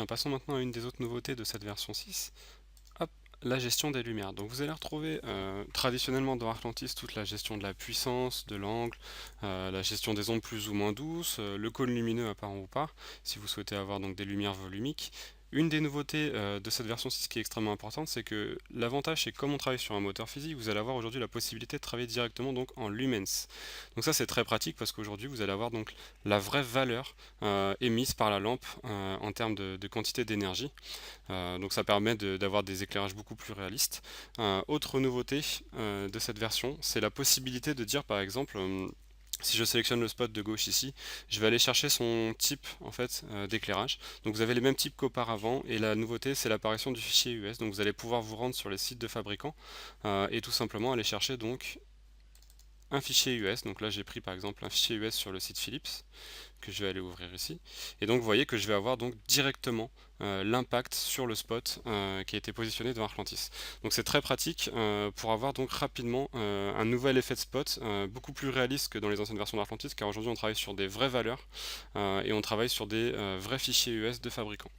passons maintenant à une des autres nouveautés de cette version 6. Hop, la gestion des lumières. Donc vous allez retrouver traditionnellement dans Arclantis toute la gestion de la puissance, de l'angle, la gestion des ondes plus ou moins douces, le cône lumineux apparent ou pas, si vous souhaitez avoir donc des lumières volumiques. Une des nouveautés de cette version 6 qui est extrêmement importante, c'est que l'avantage, c'est que comme on travaille sur un moteur physique, vous allez avoir aujourd'hui la possibilité de travailler directement donc en lumens. Donc ça c'est très pratique parce qu'aujourd'hui vous allez avoir donc la vraie valeur émise par la lampe en termes de quantité d'énergie. Donc ça permet d'avoir des éclairages beaucoup plus réalistes. Autre nouveauté de cette version, c'est la possibilité de dire par exemple si je sélectionne le spot de gauche ici, je vais aller chercher son type en fait d'éclairage. Donc vous avez les mêmes types qu'auparavant et la nouveauté c'est l'apparition du fichier US. Donc vous allez pouvoir vous rendre sur les sites de fabricants et tout simplement aller chercher donc un fichier US. Donc là j'ai pris par exemple un fichier US sur le site Philips que je vais aller ouvrir ici. Et donc vous voyez que je vais avoir donc directement l'impact sur le spot qui a été positionné dans Arclantis. Donc c'est très pratique pour avoir donc rapidement un nouvel effet de spot beaucoup plus réaliste que dans les anciennes versions d'Arclantis, car aujourd'hui on travaille sur des vraies valeurs et on travaille sur des vrais fichiers US de fabricants.